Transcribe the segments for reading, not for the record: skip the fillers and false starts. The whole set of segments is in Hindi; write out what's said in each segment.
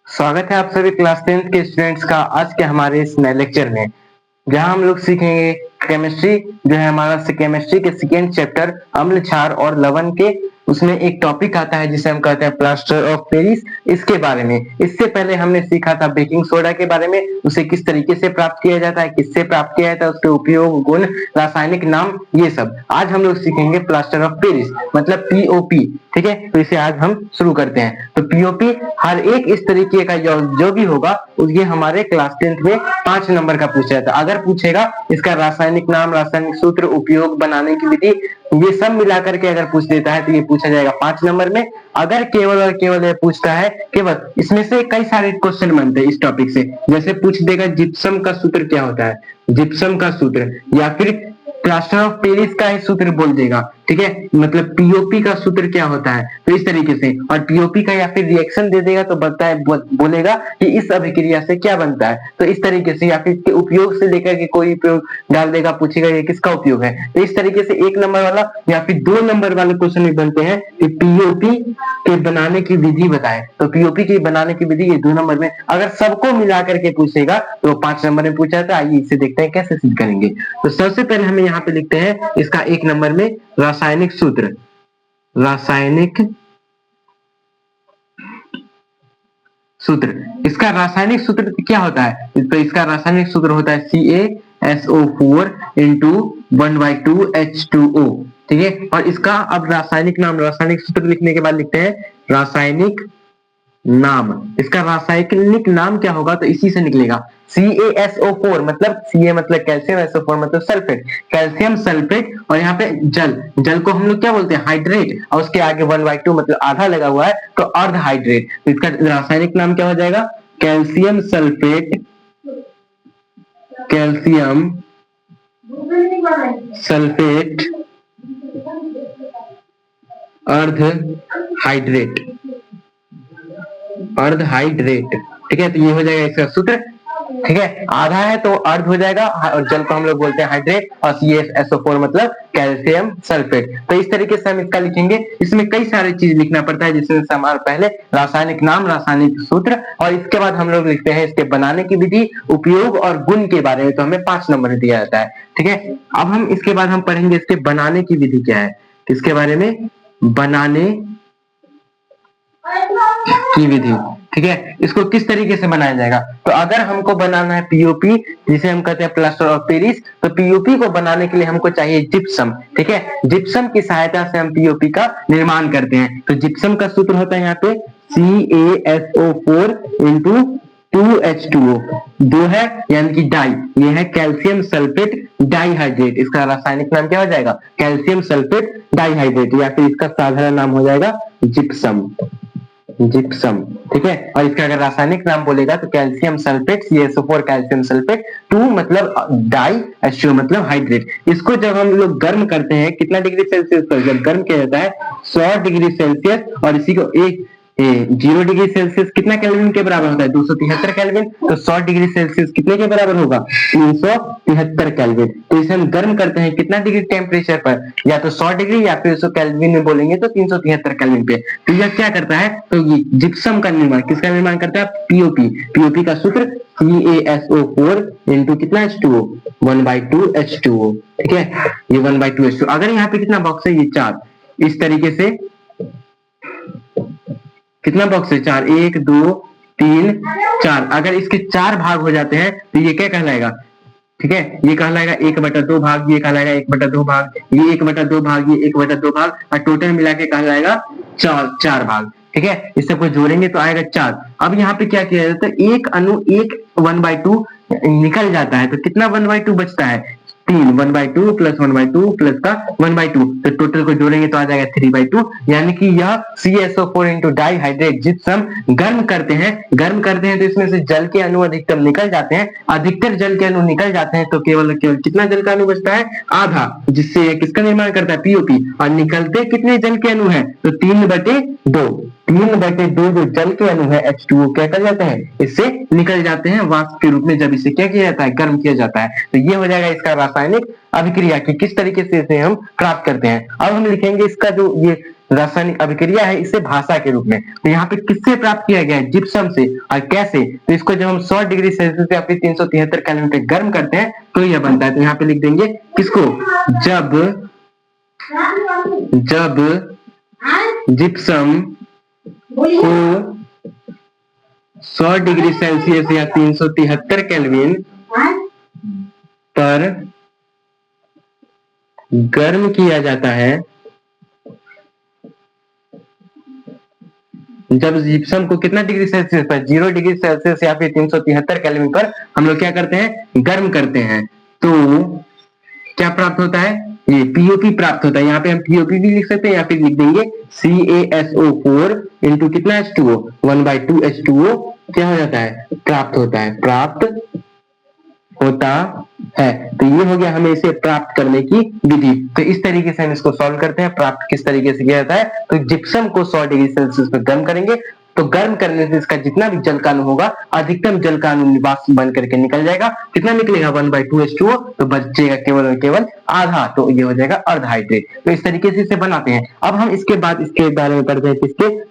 स्वागत है आप सभी क्लास 10th के स्टूडेंट्स का आज के हमारे इस नए लेक्चर में, जहां हम लोग सीखेंगे केमिस्ट्री जो है हमारा केमिस्ट्री के सेकेंड चैप्टर अम्ल क्षार और लवण के उसमें एक टॉपिक आता है जिसे हम कहते हैं प्लास्टर ऑफ पेरिस। इसके बारे में इससे पहले हमने सीखा था बेकिंग सोडा के बारे में, उसे किस तरीके से प्राप्त किया जाता है, किससे प्राप्त किया जाता है, उसके उपयोग, गुण, रासायनिक नाम, ये सब आज हम लोग सीखेंगे प्लास्टर ऑफ पेरिस मतलब पीओपी। ठीक है, तो इसे आज हम शुरू करते हैं। तो पीओपी हर एक इस तरीके का जो भी होगा ये हमारे क्लास 10th में 5 नंबर का पूछा जाता है। अगर पूछेगा इसका रासायनिक नाम, रासायनिक सूत्र, उपयोग, बनाने की विधि, ये सब मिलाकर के अगर पूछ देता है तो ये पूछा जाएगा 5 नंबर में। अगर केवल और केवल ये पूछता है केवल इसमें से कई सारे क्वेश्चन बनते हैं इस टॉपिक से, जैसे पूछ देगा जिप्सम का सूत्र क्या होता है, जिप्सम का सूत्र, या फिर प्लास्टर ऑफ पेरिस का ही सूत्र बोल देगा। ठीक है, मतलब पीओपी का सूत्र क्या होता है, तो इस तरीके से, और पीओपी का या फिर रिएक्शन दे देगा तो बोलेगा कि इस अभिक्रिया से क्या बनता है, तो इस तरीके से, या फिर इसके उपयोग से लेकर के कोई उपयोग डाल देगा, पूछेगा ये किसका उपयोग है। तो इस तरीके से 1 नंबर वाला या फिर 2 नंबर वाले क्वेश्चन भी बनते हैं कि पीओपी के बनाने की विधि बताए, तो पीओपी के बनाने की विधि ये 2 नंबर में। अगर सबको मिला करके पूछेगा तो 5 नंबर में पूछा था। आइए इसे देखते हैं कैसे सिद्ध करेंगे। तो सबसे पहले हमें यहाँ पे लिखते हैं इसका 1 नंबर में रासायनिक सूत्र, रासायनिक सूत्र। इसका रासायनिक सूत्र क्या होता है, तो इसका रासायनिक सूत्र होता है CaSO4 इंटू 1/2H2O। ठीक है, और इसका अब रासायनिक नाम, रासायनिक सूत्र लिखने के बाद लिखते हैं रासायनिक नाम। इसका रासायनिक नाम क्या होगा, तो इसी से निकलेगा CaSO4 मतलब Ca मतलब कैल्शियम, SO4 मतलब सल्फेट, कैल्शियम सल्फेट, और यहाँ पे जल, जल को हम लोग क्या बोलते हैं, हाइड्रेट, और उसके आगे 1/2 मतलब आधा लगा हुआ है तो अर्ध हाइड्रेट। तो इसका रासायनिक नाम क्या हो जाएगा, कैल्शियम सल्फेट, कैल्शियम सल्फेट अर्ध हाइड्रेट, अर्ध हाइड्रेट। ठीक है, तो ये हो जाएगा इसका सूत्र। ठीक है, आधा है तो अर्ध हो जाएगा, और जल को हम लोग बोलते हैं हाइड्रेट, और CaSO4 मतलब कैल्शियम सल्फेट। तो इस तरीके से हम इसका लिखेंगे। इसमें कई सारी चीज लिखना पड़ता है, जिसमें हमारे पहले रासायनिक नाम, रासायनिक सूत्र, और इसके बाद हम लोग लिखते हैं इसके बनाने की विधि, उपयोग और गुण के बारे में, तो हमें 5 नंबर दिया जाता है। ठीक है, अब हम इसके बाद हम पढ़ेंगे इसके बनाने की विधि क्या है, इसके बारे में बनाने की विधि। ठीक है, इसको किस तरीके से बनाया जाएगा, तो अगर हमको बनाना है पीओपी जिसे हम कहते हैं प्लास्टर ऑफ पेरिस, तो पीओपी को बनाने के लिए हमको चाहिए जिप्सम। ठीक है, जिप्सम की सहायता से हम पीओपी का निर्माण करते हैं। तो जिप्सम का सूत्र होता है यहाँ पे CaSO4 इंटू 2H2O, 2 है यानी कि डाई, ये है कैल्शियम सल्फेट डाइहाइड्रेट। इसका रासायनिक नाम क्या हो जाएगा, कैल्शियम सल्फेट डाइहाइड्रेट, या फिर इसका साधारण नाम हो जाएगा जिप्सम, जिप्सम। ठीक है, और इसका अगर रासायनिक नाम बोलेगा तो calcium sulphate, CaSO4 calcium sulphate, 2 मतलब डाई, H2O मतलब हाइड्रेट। इसको जब हम लोग गर्म करते हैं कितना डिग्री सेल्सियस पर, जब गर्म किया जाता है 100 डिग्री सेल्सियस, और इसी को 0 डिग्री सेल्सियस कितना केल्विन के बराबर होता है, 273 केल्विन, तो 100 डिग्री सेल्सियस कितने के बराबर होगा, 373 केल्विन। तो इसे हम गर्म करते हैं कितना डिग्री टेम्परेचर पर, या तो 100 डिग्री या फिर इसको केल्विन में बोलेंगे तो 373 केल्विन पे। तो यह क्या करता है, तो ये जिप्सम का निर्माण, किसका निर्माण करता है, पीओपी। पीओपी का सूत्र CaSO4 इंटू कितना H2O, 1/2H2O। ठीक है, ये 1/2H2O। अगर यहाँ पे कितना बॉक्स है, ये 4, इस तरीके से कितना बॉक्स है, 4, 1 2 3 4। अगर इसके 4 भाग हो जाते हैं तो ये क्या कहलाएगा, ठीक है, ये कहलाएगा 1/2 भाग, ये कहलाएगा 1/2 भाग, ये 1/2 भाग, ये 1/2 भाग, और टोटल मिला के कहलाएगा 4 भाग। ठीक है, इस सबको जोड़ेंगे तो आएगा 4। अब यहाँ पे क्या किया जाता है, एक अणु, एक 1/2 निकल जाता है, तो कितना 1/2 बचता है, 3, 1/2 प्लस 1/2 प्लस का 1/2, तो टोटल को जोड़ेंगे तो आ जाएगा 3/2। यानी कि यह CaSO4 इंटू डाइहाइड्रेट जिप्सम गर्म करते हैं, गर्म करते हैं तो इसमें से जल के अणु अधिकतम निकल जाते हैं, अधिकतर जल के अणु निकल जाते हैं, तो केवल केवल कितना जल का अणु बचता है, आधा, जिससे यह किसका निर्माण करता है, पीओपी। और निकलते कितने जल के अणु है, तो 3/2, 3/2 जो जल के अणु है H2O क्या कर जाते हैं, इससे निकल जाते हैं वाष्प के रूप में, जब इसे क्या किया जाता है, गर्म किया जाता है। तो ये हो जाएगा इसका रासायनिक अभिक्रिया की किस तरीके से इसे हम प्राप्त करते हैं। अब हम लिखेंगे इसका जो ये रासायनिक अभिक्रिया है इसे भाषा के रूप में। तो यहाँ पे किससे प्राप्त किया गया है? जिप्सम से। और कैसे? तो इसको जब हम 100 डिग्री सेल्सियस या फिर 373 केल्विन पे गर्म करते हैं तो यह बनता है। तो यहाँ पे लिख देंगे किसको? जब जिप्सम को 100 डिग्री सेल्सियस या 373 केल्विन पर गर्म किया जाता है, जब जिप्सम को कितना डिग्री सेल्सियस पर? 0 डिग्री सेल्सियस या फिर 373 केल्विन पर हम लोग क्या करते हैं? गर्म करते हैं। तो क्या प्राप्त होता है? ये पीओपी प्राप्त होता है। यहाँ पे हम पीओपी भी लिख सकते हैं या फिर लिख देंगे CaSO4 इंटू कितना H2O? 1/2 H2O क्या हो जाता है? प्राप्त होता है, प्राप्त होता है। तो ये हो गया हमें इसे प्राप्त करने की विधि। तो इस तरीके से हम इसको सॉल्व करते हैं। प्राप्त किस तरीके से किया जाता है? तो जिप्सम को 100 डिग्री सेल्सियस पर गर्म करेंगे, तो गर्म करने से इसका जितना भी जल कानु होगा अधिकतम जल कानु वाष्प बन करके निकल जाएगा। कितना निकलेगा? 1/2 H2O। तो बचेगा केवल और केवल आधा, तो ये हो जाएगा अर्ध हाइड्रेट। तो इस तरीके से इसे बनाते हैं। अब हम इसके बाद इसके बारे में पढ़ते हैं,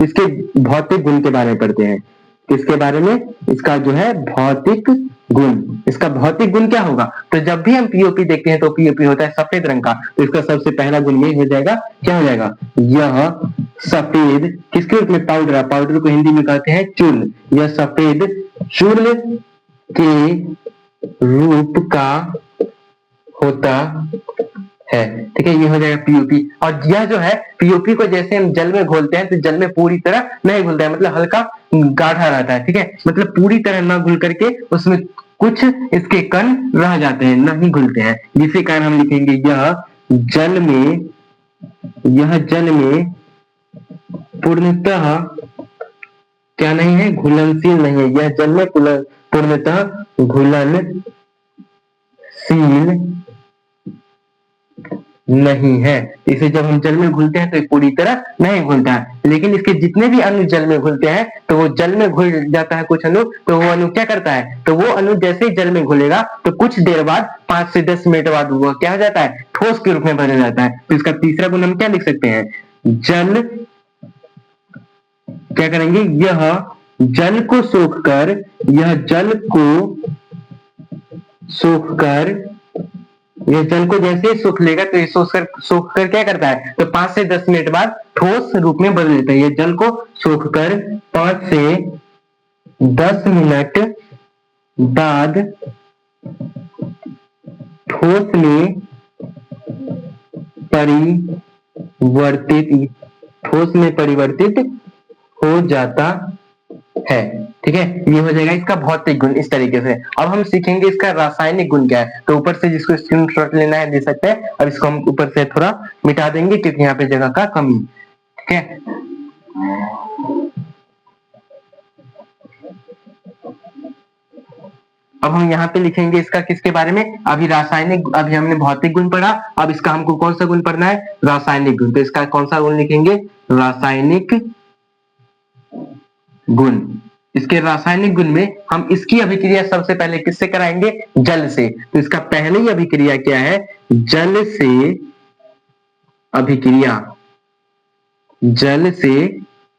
इसके भौतिक गुण के बारे में पढ़ते हैं। इसके बारे में इसका जो है भौतिक गुण, इसका भौतिक गुण क्या होगा? तो जब भी हम पीओपी देखते हैं तो पीओपी होता है सफेद रंग का। तो इसका सबसे पहला गुण ये हो जाएगा, क्या हो जाएगा? यह सफेद किसके रूप में? पाउडर। पाउडर को हिंदी में कहते हैं चूर्ण। यह सफेद चूर्ण के रूप का होता है। ठीक है, ये हो जाएगा पीओपी। और यह जो है पीओपी को जैसे हम जल में घोलते हैं तो जल में पूरी तरह नहीं घुलता है, मतलब हल्का गाढ़ा रहता है। ठीक है, मतलब पूरी तरह ना घुल करके उसमें कुछ इसके कण रह जाते हैं, नहीं घुलते हैं, जिसके कारण हम लिखेंगे यह जल में पूर्णतः क्या नहीं है? घुलनशील नहीं है। यह जल में पूर्णतः घुलनशील नहीं है। इसे जब हम जल में घुलते हैं तो पूरी तरह नहीं घुलता है, लेकिन इसके जितने भी अणु जल में घुलते हैं तो वो जल में घुल जाता है कुछ अणु। तो वो अणु क्या करता है? तो वो अणु जैसे ही जल में घुलेगा तो कुछ देर बाद 5 से 10 मिनट बाद वो क्या हो जाता है? ठोस के रूप में बदल जाता है। तो इसका तीसरा गुण हम क्या लिख सकते हैं? जल क्या करेंगे? यह जल को यह जल को जैसे ही सूख लेगा तो ये सूख कर क्या करता है? तो 5 से 10 मिनट बाद ठोस रूप में बदल देता है। ये जल को सूख कर 5 से 10 मिनट बाद ठोस में परिवर्तित हो जाता है। ठीक है, ये हो जाएगा इसका भौतिक गुण इस तरीके से। अब हम सीखेंगे इसका रासायनिक गुण क्या है। तो ऊपर से जिसको स्क्रीनशॉट लेना है दे सकते हैं, और इसको हम ऊपर से थोड़ा मिटा देंगे क्योंकि यहाँ पे जगह का कमी। ठीक है, अब हम यहाँ पे लिखेंगे इसका किसके बारे में? अभी हमने भौतिक गुण पढ़ा, अब इसका हमको कौन सा गुण पढ़ना है? रासायनिक गुण। तो इसका कौन सा गुण लिखेंगे? रासायनिक गुण। इसके रासायनिक गुण में हम इसकी अभिक्रिया सबसे पहले किससे कराएंगे? जल से। तो इसका पहली अभिक्रिया क्या है? जल से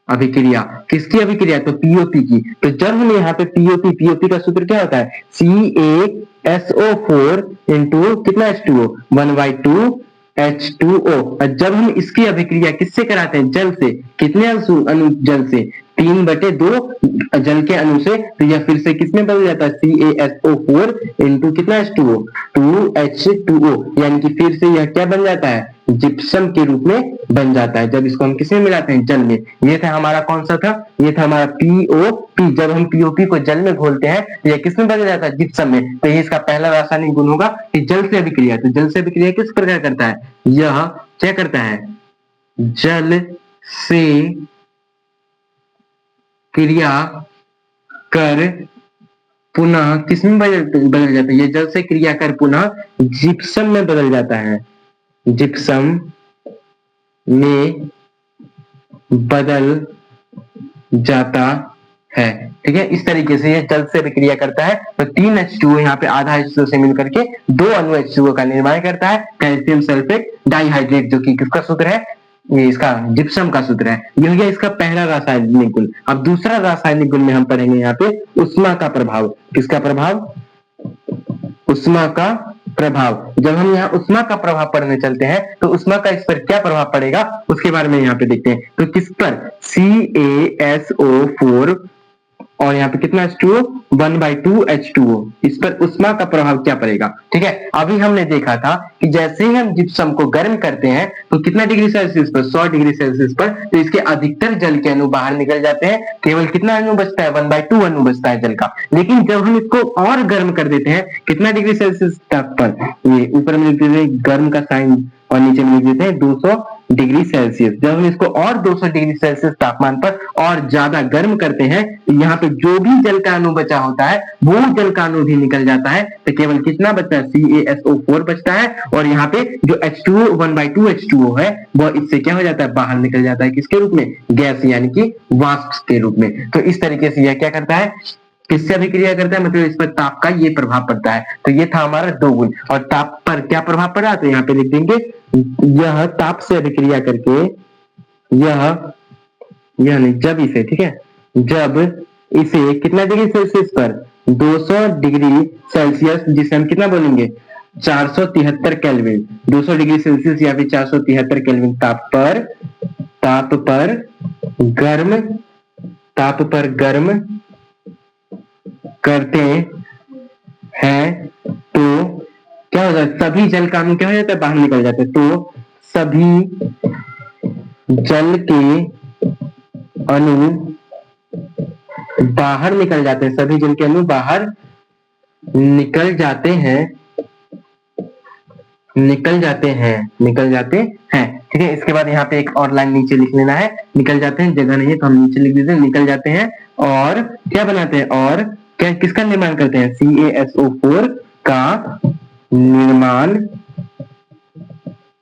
अभिक्रिया। किसकी अभिक्रिया? तो पीओपी की। तो जब हम यहाँ पे पीओपी का सूत्र क्या होता है? CaSO4 इंटू कितना H2O? 1/2 H2O। और जब हम इसकी अभिक्रिया किससे कराते हैं? जल से। कितने अणु जल से? 3/2 जल के अणु से। तो यह फिर से किसमें बदल जाता है? CaSO4 इंटू कितना H2O? 2H2O। यानी कि फिर से यह क्या बन जाता है? जिप्सम के रूप में बन जाता है जब इसको हम किसमें मिलाते हैं? जल में। ये था हमारा कौन सा था? ये था हमारा पीओपी। जब हम पीओपी को जल में घोलते हैं तो यह किसमें बदल जाता है? जिप्सम में। तो ये इसका पहला रासायनिक गुण होगा कि जल से अभिक्रिया। तो जल से अभिक्रिया किस प्रकार करता है? यह क्या करता है? जल से क्रिया कर पुनः किसमें बदल जाता है? ये जल से क्रिया कर पुनः जिप्सम में बदल जाता है। जिप्सम में बदल जाता है। ठीक है, इस तरीके से ये जल से अभिक्रिया करता है। तो 3 H2O यहाँ पे आधा H2O से मिल करके 2 अणु H2O का निर्माण करता है, कैल्शियम सल्फेट डाइहाइड्रेट, जो कि किसका सूत्र है? ये इसका जिप्सम का सूत्र है। ये हो गया इसका पहला रासायनिक गुण। अब दूसरा रासायनिक गुण में हम पढ़ेंगे यहाँ पे उष्मा का प्रभाव। किसका प्रभाव? उष्मा का प्रभाव। जब हम यहाँ उष्मा का प्रभाव पढ़ने चलते हैं तो उष्मा का इस पर क्या प्रभाव पड़ेगा उसके बारे में यहाँ पे देखते हैं। तो किस पर? CaSO4 और यहाँ पे कितना H2O? 1/2 H2O। इस पर उष्मा का प्रभाव क्या पड़ेगा? ठीक है, अभी हमने देखा था कि जैसे ही हम जिप्सम को गर्म करते हैं तो कितना डिग्री सेल्सियस पर? 100 डिग्री सेल्सियस पर, तो इसके अधिकतर जल के अणु बाहर निकल जाते हैं। केवल कितना अणु बचता है? 1/2 अणु बचता है जल का। लेकिन जब हम इसको और गर्म कर देते हैं, कितना डिग्री सेल्सियस तक पर? ये ऊपर में लिख देते हैं गर्म का साइन और नीचे में लिख देते हैं 200 डिग्री सेल्सियस। जब हम इसको और 200 डिग्री सेल्सियस तापमान पर और ज्यादा गर्म करते हैं तो यहाँ पे जो भी जल का अणु बचा होता है वो जल का अणु भी निकल जाता है। तो केवल कितना बचता है? CaSO4 बचता है। और यहाँ पे जो H2O 1/2 H2O है वो इससे क्या हो जाता है? बाहर निकल जाता है। किसके रूप में? गैस यानी कि वाष्प के रूप में। तो इस तरीके से यह क्या करता है? किससे अभिक्रिया करता है? मतलब इस पर ताप का ये प्रभाव पड़ता है। तो ये था हमारा दो गुण। और ताप पर क्या प्रभाव पड़ा? तो यहाँ पे लिख देंगे यह ताप से अभिक्रिया करके यह नहीं, जब इसे, ठीक है, जब इसे कितना डिग्री सेल्सियस पर? 200 डिग्री सेल्सियस, जिसे हम कितना बोलेंगे? 473 केल्विन। 200 डिग्री सेल्सियस या फिर 473 केल्विन ताप पर गर्म करते हैं तो क्या होता है? सभी जल का अणु क्या हो जाता है? बाहर निकल जाते हैं। तो सभी जल के अणु बाहर निकल जाते हैं। सभी जल के अणु बाहर निकल जाते हैं। ठीक है, इसके बाद यहाँ पे एक और लाइन नीचे लिख लेना है। निकल जाते हैं जगह नहीं है तो हम नीचे लिख देते हैं निकल जाते हैं। और क्या बनाते हैं? और क्या, किसका निर्माण करते हैं? CaSO4 का निर्माण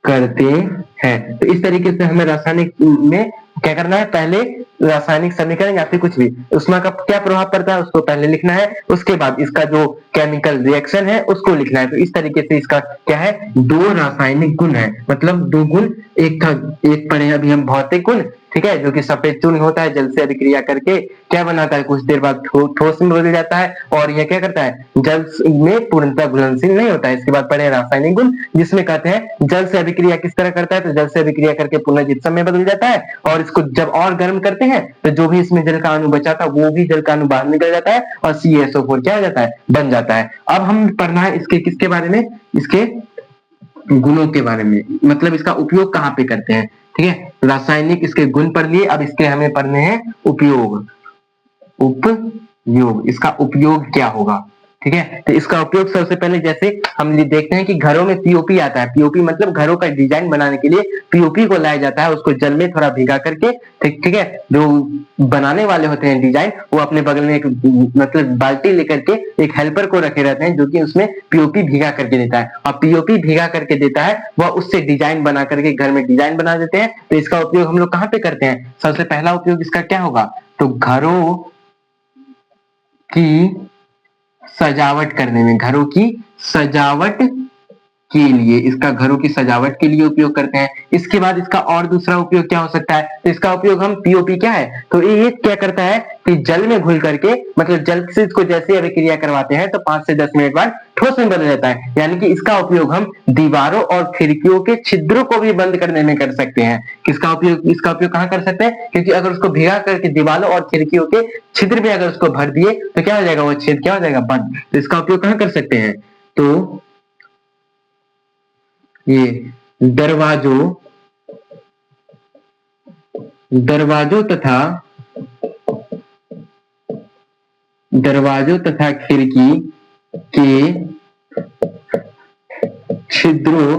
करते हैं। तो इस तरीके से हमें रासायनिक में क्या करना है? पहले रासायनिक समीकरण या फिर कुछ भी उष्मा का क्या प्रभाव पड़ता है उसको पहले लिखना है। उसके बाद इसका जो केमिकल रिएक्शन है उसको लिखना है। तो इस तरीके से इसका क्या है? दो रासायनिक गुण है, मतलब दो गुण। एक पढ़े अभी हम भौतिक गुण, ठीक है, जो कि सफेद चूर्ण होता है, जल से अभिक्रिया करके क्या बनाता है? कुछ देर बाद ठोस में बदल जाता है। और यह क्या करता है? जल में पूर्णतः घुलनशील नहीं होता है। इसके बाद पढ़े रासायनिक गुण, जिसमें कहते हैं जल से अभिक्रिया किस तरह करता है? तो जल से अभिक्रिया करके पुनः जिप्सम में बदल जाता है। और इसको जब और गर्म करते हैं तो जो भी इसमें जल का अणु बचा था वो भी जल का अणु बाहर निकल जाता है और CaSO4 क्या हो जाता है? बन जाता है। अब हम पढ़ना है इसके किसके बारे में? इसके गुणों के बारे में, मतलब इसका उपयोग कहाँ पे करते हैं। ठीक है, रासायनिक इसके गुण पढ़ लिए, अब इसके हमें पढ़ने हैं उपयोग। इसका उपयोग क्या होगा? ठीक है, तो इसका उपयोग सबसे पहले जैसे हम देखते हैं कि घरों में पीओपी आता है। पीओपी मतलब घरों का डिजाइन बनाने के लिए पीओपी को लाया जाता है, उसको जल में थोड़ा भिगा करके। ठीक है, जो बनाने वाले होते हैं डिजाइन, वो अपने बगल में एक मतलब बाल्टी लेकर के एक हेल्पर को रखे रहते हैं जो कि उसमें पीओपी भिगा करके देता है। और पीओपी भिगा करके देता है, वह उससे डिजाइन बना करके घर में डिजाइन बना देते हैं। तो इसका उपयोग हम लोग कहाँ पे करते हैं? सबसे पहला उपयोग इसका क्या होगा? तो घरों की सजावट करने में, घरों की सजावट के लिए, इसका घरों की सजावट के लिए उपयोग करते हैं। इसके बाद इसका और दूसरा उपयोग क्या हो सकता है? तो इसका उपयोग हम पीओपी क्या है? तो ये क्या करता है कि जल में घुल करके, मतलब जल से इसको जैसे अभिक्रिया करवाते हैं तो 5 से 10 मिनट बाद ठोस में बदल जाता है। यानी कि इसका उपयोग हम दीवारों और खिड़कियों के छिद्रों को भी बंद करने में कर सकते हैं। किसका उपयोग? इसका उपयोग कहाँ कर सकते हैं? क्योंकि अगर उसको भिगा करके दीवारों और खिड़कियों के छिद्र में अगर उसको भर दिए तो क्या हो जाएगा? वो छेद क्या हो जाएगा? बंद। तो इसका उपयोग कहाँ कर सकते हैं? तो ये दरवाजों तथा खिड़की के छिद्रों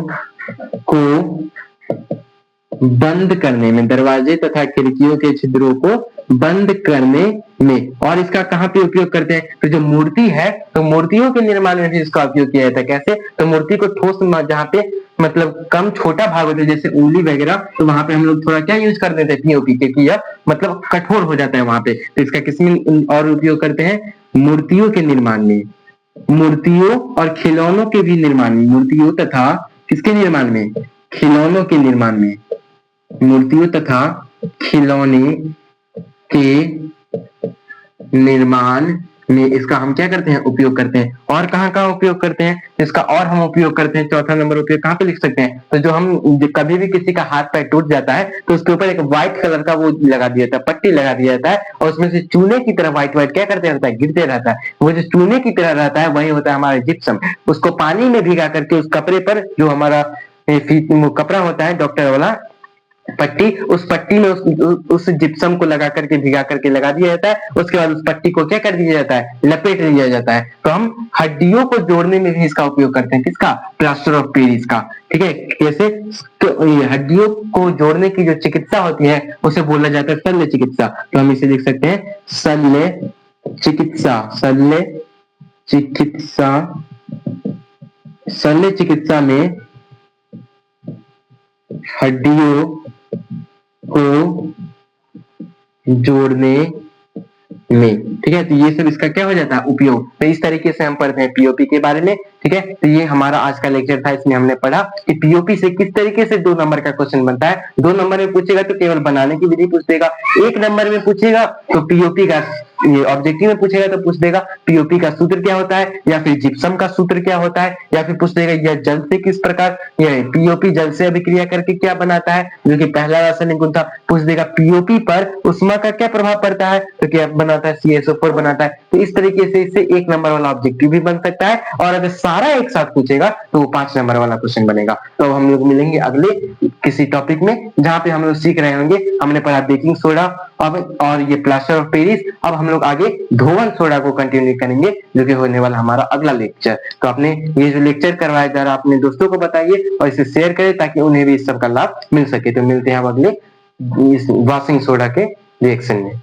को बंद करने में, दरवाजे तथा खिड़कियों के छिद्रों को बंद करने में। और इसका कहाँ पे उपयोग करते हैं? तो जो मूर्ति है, तो मूर्तियों के निर्माण में भी इसका उपयोग किया जाता है। कैसे? तो मूर्ति को ठोस जहाँ पे मतलब कम छोटा भाग होता है, जैसे उंगली वगैरह, तो वहां पे हम लोग थोड़ा क्या यूज कर देते हैं? पीओपी के, कि यह मतलब कठोर हो जाता है वहां पे। तो इसका किसमें और उपयोग करते हैं? मूर्तियों के निर्माण में, मूर्तियों और खिलौनों के भी निर्माण में, मूर्तियों तथा किसके निर्माण में? खिलौनों के निर्माण में। मूर्तियों तथा खिलौने के निर्माण में इसका हम क्या करते हैं, उपयोग करते हैं। और कहाँ उपयोग करते हैं, इसका और हम उपयोग करते हैं। चौथा नंबर उपयोग कहाँ पे लिख सकते हैं, तो जो हम कभी भी किसी का हाथ पैर टूट जाता है तो उसके ऊपर एक व्हाइट कलर का वो लगा दिया जाता है, पट्टी लगा दिया जाता है, और उसमें से चूने की तरह व्हाइट व्हाइट क्या करते रहता है, गिरते रहता है। वो जो चूने की तरह रहता है वही होता है हमारा जिप्सम। उसको पानी में भिगा करके उस कपड़े पर, जो हमारा कपड़ा होता है डॉक्टर वाला पट्टी, उस पट्टी में उस जिप्सम को लगा करके भिगा करके लगा दिया जाता है। उसके बाद उस पट्टी को क्या कर दिया जाता है, लपेट दिया जाता है। तो हम हड्डियों को जोड़ने में भी इसका उपयोग करते हैं, किसका, प्लास्टर ऑफ पेरिस का। ठीक है, कैसे, तो ये हड्डियों को जोड़ने की जो चिकित्सा होती है उसे बोला जाता है शल्य चिकित्सा। तो हम इसे लिख सकते हैं शल्य चिकित्सा। शल्य चिकित्सा, शल्य चिकित्सा में हड्डियों को जोड़ने में, ठीक है। तो ये सब इसका क्या हो जाता है, उपयोग। तो इस तरीके से हम पढ़ते हैं पीओपी के बारे में। ठीक है, तो ये हमारा आज का लेक्चर था। इसमें हमने पढ़ा कि पीओपी से किस तरीके से 2 नंबर का क्वेश्चन बनता है। 2 नंबर में पूछेगा तो केवल बनाने की विधि पूछ देगा, 1 नंबर में पूछेगा तो पीओपी का, ये ऑब्जेक्टिव में पूछेगा तो पूछ देगा पीओपी का सूत्र क्या होता है, या फिर जिप्सम का सूत्र क्या होता है, या फिर पूछ देगा यह जल से किस प्रकार, यह पीओपी जल से अभिक्रिया करके क्या बनाता है, जो कि पहला रासायनिक गुण था। पूछ देगा पीओपी पर उष्मा का क्या प्रभाव पड़ता है, तो क्या बनाता है, CSO4 बनाता है। तो इस तरीके से इससे 1 नंबर वाला ऑब्जेक्टिव भी बन सकता है, और अगर सारा एक साथ पूछेगा तो वो 5 नंबर वाला क्वेश्चन बनेगा। तो हम लोग मिलेंगे अगले किसी टॉपिक में, जहां पे हम लोग सीख रहे होंगे। हमने पढ़ा बेकिंग सोडा अब और ये प्लास्टर ऑफ पेरिस। अब हम लोग आगे धोवन सोडा को कंटिन्यू करेंगे, जो कि होने वाला हमारा अगला लेक्चर। तो आपने ये जो लेक्चर करवाया जा रहा है अपने दोस्तों को बताइए और इसे शेयर करें ताकि उन्हें भी इस सब का लाभ मिल सके। तो मिलते हैं अब अगले इस वॉशिंग सोडा के रिएक्शन में।